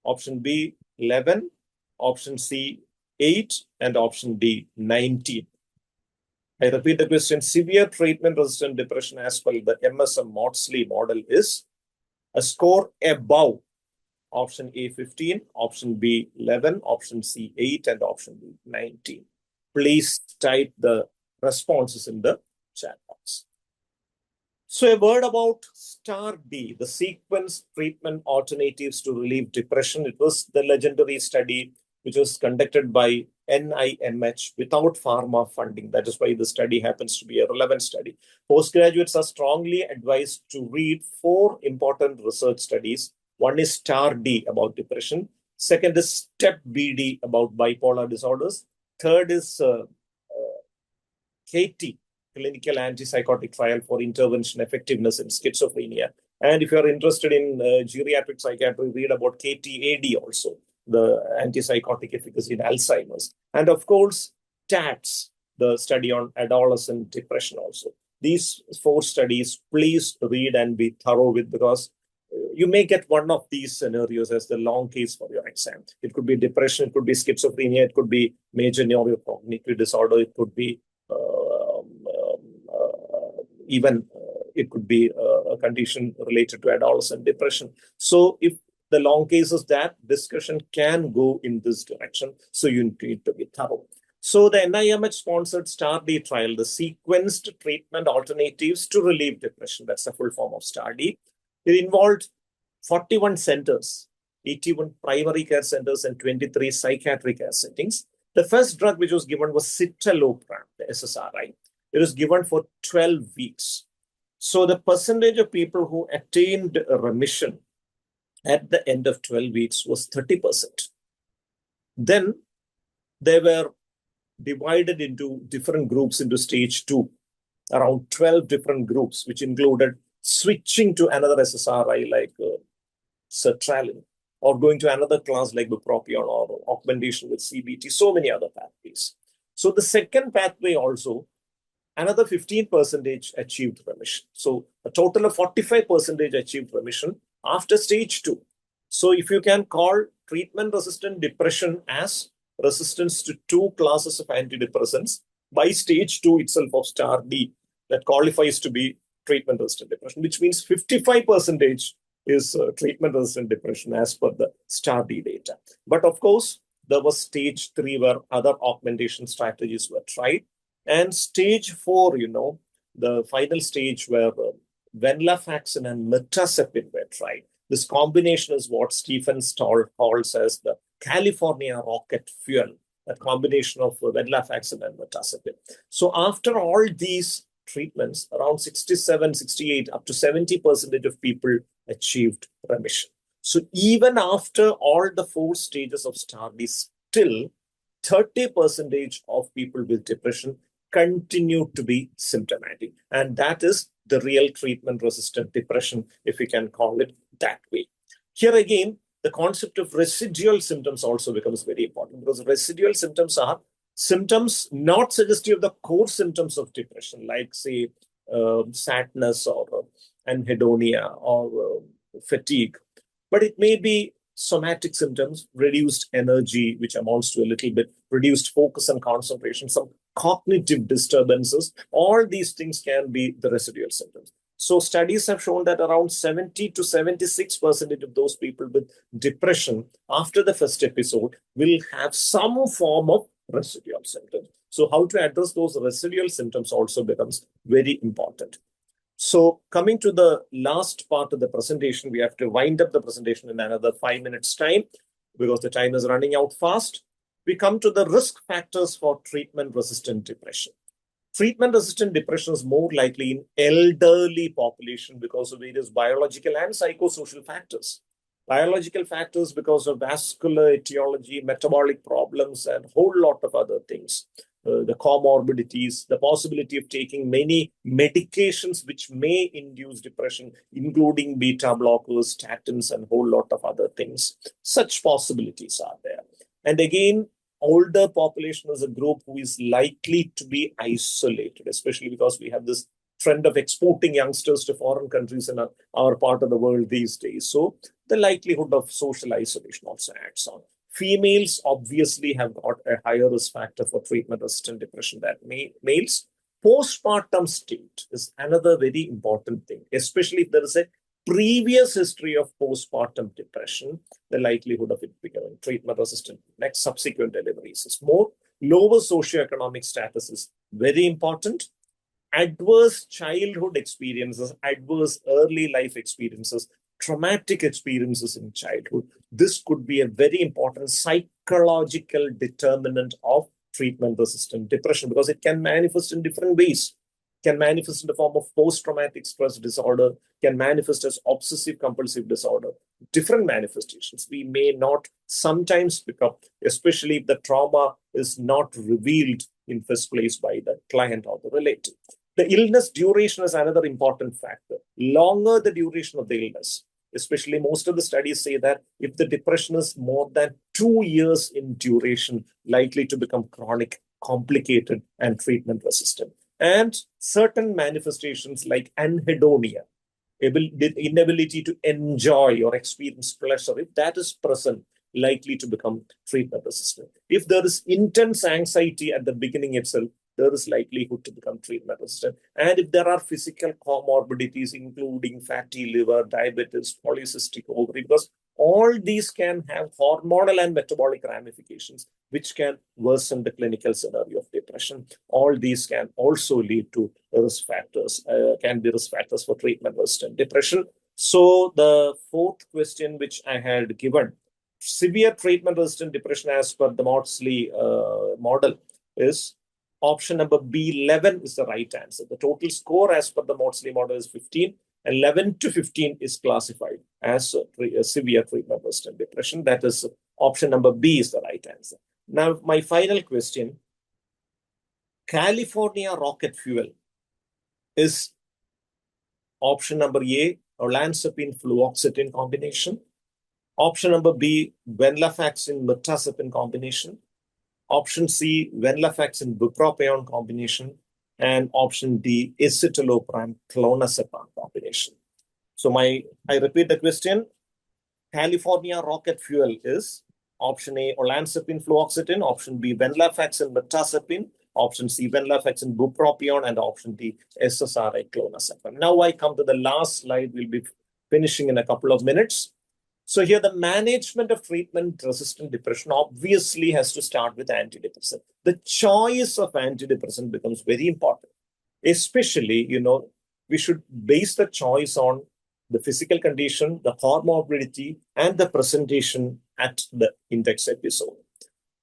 option B, 11, option C, 8, and option D, 19. I repeat the question. Severe treatment-resistant depression as per the MSM Maudsley model is a score above option A, 15, option B, 11, option C, 8, and option D, 19. Please type the responses in the chat box. So a word about STAR D, the sequence treatment alternatives to relieve depression. It was the legendary study which was conducted by NIMH without pharma funding. That is why the study happens to be a relevant study. Postgraduates are strongly advised to read 4 important research studies. One is STAR D about depression. Second is STEP BD about bipolar disorders. Third is KT, clinical antipsychotic trial for intervention effectiveness in schizophrenia. And if you're interested in geriatric psychiatry, read about KT-AD also, the antipsychotic efficacy in Alzheimer's. And of course, TATS, the study on adolescent depression also. These 4 studies, please read and be thorough with, because you may get one of these scenarios as the long case for your exam. It could be depression, it could be schizophrenia, it could be major neurocognitive disorder, it could be it could be a condition related to adolescent depression. So if the long cases, that discussion can go in this direction. So you need to be thorough. So the NIMH-sponsored STAR-D trial, the sequenced treatment alternatives to relieve depression, that's the full form of STAR-D. It involved 41 centers, 81 primary care centers, and 23 psychiatric care settings. The first drug which was given was citalopram, the SSRI. It was given for 12 weeks. So the percentage of people who attained a remission at the end of 12 weeks was 30%. Then they were divided into different groups into stage 2, around 12 different groups, which included switching to another SSRI like sertraline, or going to another class like bupropion, or augmentation with CBT, so many other pathways. So the second pathway also, another 15% achieved remission. So a total of 45% achieved remission after stage 2. So if you can call treatment-resistant depression as resistance to 2 classes of antidepressants by stage 2 itself of STAR-D, that qualifies to be treatment-resistant depression, which means 55% is treatment-resistant depression as per the STAR-D data. But of course, there was stage 3 where other augmentation strategies were tried. And stage 4, the final stage where venlafaxine and mirtazapine were tried. This combination is what Stephen Stahl calls as the California rocket fuel, that combination of venlafaxine and mirtazapine. So after all these treatments, around 67, 68, up to 70% of people achieved remission. So even after all the 4 stages of STAR-D, still 30% of people with depression continue to be symptomatic. And that is the real treatment-resistant depression, if we can call it that way. Here again, the concept of residual symptoms also becomes very important, because residual symptoms are symptoms not suggestive of the core symptoms of depression, like say sadness or anhedonia or fatigue. But it may be somatic symptoms, reduced energy, which amounts to a little bit reduced focus and concentration, some cognitive disturbances. All these things can be the residual symptoms. So studies have shown that around 70 to 76% of those people with depression after the first episode will have some form of residual symptoms. So how to address those residual symptoms also becomes very important. So coming to the last part of the presentation, we have to wind up the presentation in another 5 minutes time because the time is running out fast. We come to the risk factors for treatment-resistant depression. Treatment-resistant depression is more likely in elderly population because of various biological and psychosocial factors. Biological factors because of vascular etiology, metabolic problems, and a whole lot of other things. The comorbidities, the possibility of taking many medications which may induce depression, including beta blockers, statins, and a whole lot of other things. Such possibilities are there. And again, older population is a group who is likely to be isolated, especially because we have this trend of exporting youngsters to foreign countries in our part of the world these days. So the likelihood of social isolation also adds on. Females obviously have got a higher risk factor for treatment-resistant depression than males. Postpartum state is another very important thing, especially if there is a previous history of postpartum depression. The likelihood of it becoming treatment-resistant next subsequent deliveries is more. Lower socioeconomic status is very important. Adverse childhood experiences, adverse early life experiences, traumatic experiences in childhood. This could be a very important psychological determinant of treatment-resistant depression because it can manifest in different ways. It can manifest in the form of post-traumatic stress disorder, can manifest as obsessive-compulsive disorder. Different manifestations we may not sometimes pick up, especially if the trauma is not revealed in first place by the client or the relative. The illness duration is another important factor. Longer the duration of the illness, especially most of the studies say that if the depression is more than 2 years in duration, likely to become chronic, complicated, and treatment resistant. And certain manifestations like anhedonia, inability to enjoy or experience pleasure, if that is present, likely to become treatment resistant. If there is intense anxiety at the beginning itself, there is likelihood to become treatment resistant. And if there are physical comorbidities, including fatty liver, diabetes, polycystic ovary, because all these can have hormonal and metabolic ramifications, which can worsen the clinical scenario of depression. All these can also lead to risk factors, can be risk factors for treatment-resistant depression. So the fourth question which I had given, severe treatment-resistant depression as per the Maudsley model is option number B11 is the right answer. The total score as per the Maudsley model is 15. 11 to 15 is classified as a severe treatment-resistant depression. That is option number B is the right answer. Now, my final question, California rocket fuel is option number A, olanzapine fluoxetine combination. Option number B, venlafaxine mirtazapine combination. Option C, venlafaxine bupropion combination. And option D, escitalopram clonazepam combination. So I repeat the question. California rocket fuel is option A, olanzapine fluoxetine. Option B, venlafaxine mirtazapine. Option C, venlafaxine bupropion. And option D, SSRI clonazepam. Now I come to the last slide. We'll be finishing in a couple of minutes. So here the management of treatment-resistant depression obviously has to start with antidepressant. The choice of antidepressant becomes very important. Especially, we should base the choice on the physical condition, the comorbidity, and the presentation at the index episode.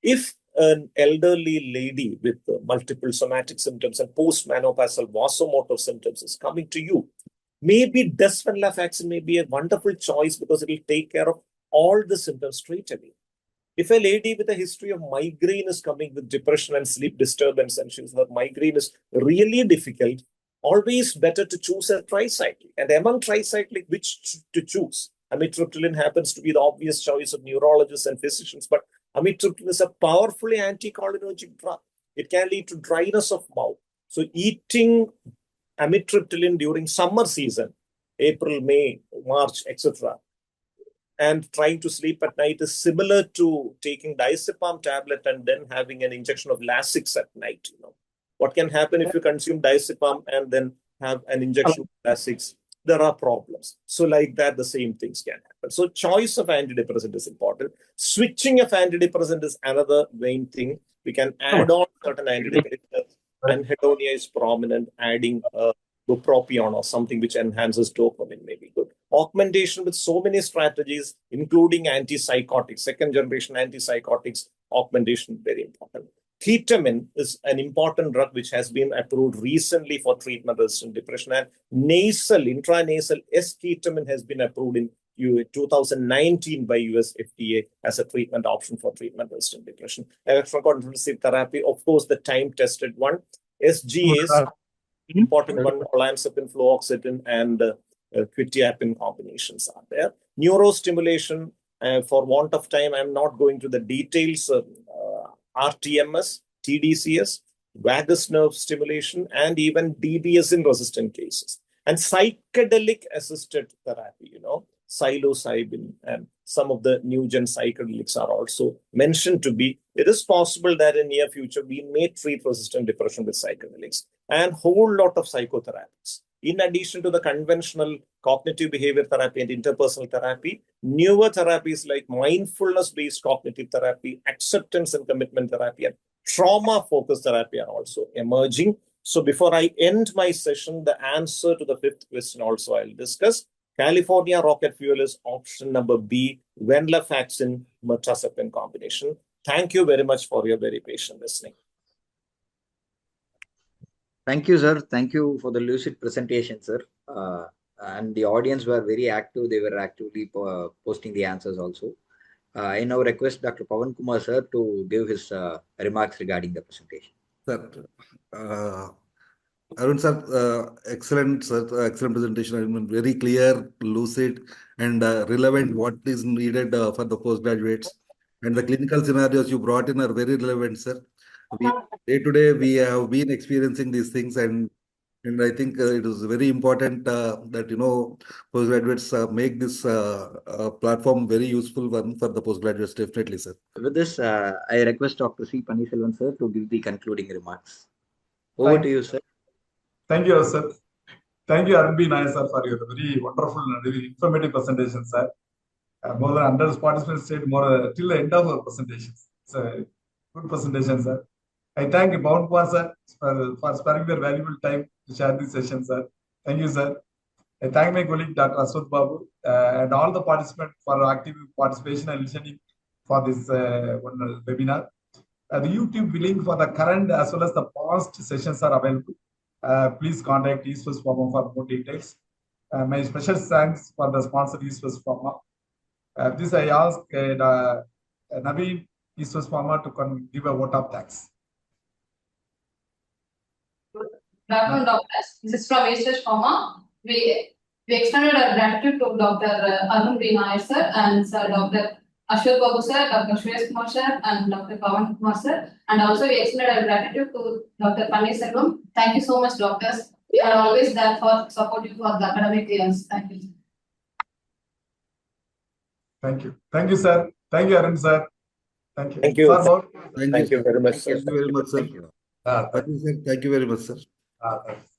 If an elderly lady with multiple somatic symptoms and post-menopausal vasomotor symptoms is coming to you, maybe desvenlafaxine may be a wonderful choice because it will take care of all the symptoms straight away. If a lady with a history of migraine is coming with depression and sleep disturbance and her migraine is really difficult, always better to choose a tricyclic. And among tricyclic, which to choose? Amitriptyline happens to be the obvious choice of neurologists and physicians, but amitriptyline is a powerfully anticholinergic drug. It can lead to dryness of mouth. So eating amitriptyline during summer season, April, May, March, etc. And trying to sleep at night is similar to taking diazepam tablet and then having an injection of Lasix at night. What can happen if you consume diazepam and then have an injection of Lasix? There are problems. So like that, the same things can happen. So choice of antidepressant is important. Switching of antidepressant is another main thing. We can add on certain antidepressants. Anhedonia is prominent, adding bupropion or something which enhances dopamine may be good. Augmentation with so many strategies, including antipsychotics, second generation antipsychotics, augmentation, very important. Ketamine is an important drug which has been approved recently for treatment-resistant depression, and intranasal S-ketamine has been approved in 2019 by US FDA as a treatment option for treatment-resistant depression. Electroconvulsive therapy, of course, the time-tested one. SGAs, important one, olanzapine, fluoxetine, and quetiapine combinations are there. Neurostimulation, for want of time, I'm not going to the details. RTMS, TDCS, vagus nerve stimulation, and even DBS in resistant cases. And psychedelic assisted therapy, psilocybin and some of the new gen psychedelics are also mentioned to be. It is possible that in near future we may treat resistant depression with psychedelics and whole lot of psychotherapies. In addition to the conventional cognitive behavior therapy and interpersonal therapy, newer therapies like mindfulness-based cognitive therapy, acceptance and commitment therapy, and trauma-focused therapy are also emerging. So before I end my session, the answer to the fifth question also I'll discuss. California rocket fuel is option number B, venlafaxine, mirtazapine combination. Thank you very much for your very patient listening. Thank you, sir. Thank you for the lucid presentation, sir. And the audience were very active. They were actively posting the answers also. I now request Dr. Pawan Kumar, sir, to give his remarks regarding the presentation. Sir, Arun sir, excellent, sir, excellent presentation. I mean, very clear, lucid, and relevant what is needed for the postgraduates. And the clinical scenarios you brought in are very relevant, sir. Day to day, we have been experiencing these things, and I think it is very important that postgraduates make this platform very useful one for the postgraduates, definitely, sir. With this, I request Dr. C. Panniselvan, sir, to give the concluding remarks. Over to you, sir. Thank you, sir. Thank you, Arun B. Nair, sir, for your very wonderful and very informative presentation, sir. More than 100 participants stayed more till the end of our presentations. It's a good presentation, sir. I thank Pawan Kumar, sir, for sparing their valuable time to share this session, sir. Thank you, sir. I thank my colleague, Dr. Ashwath Babu, and all the participants for active participation and listening for this webinar. The YouTube link for the current as well as the past sessions are available. Please contact East West Pharma for more details. My special thanks for the sponsor, East West Pharma. This I ask Naveen, East West Pharma, to give a vote of thanks. Good afternoon, doctors. This is from East West Pharma. We extended our gratitude to Dr. Arun B. Nair, sir, and Sir Dr. Ashwath Babu, sir, Dr. Suresh Kumar, sir, and Dr. Pawan Kumar, sir. And also we extended our gratitude to Dr. Panniselvam. Thank you so much, doctors. We are always there for supporting for the academic years. Thank you. Thank you. Thank you, sir. Thank you, Arun, sir. Thank you. Thank you. Sir, Thank you very much, sir. Thank you very much, sir. Thank you very much, sir. thanks.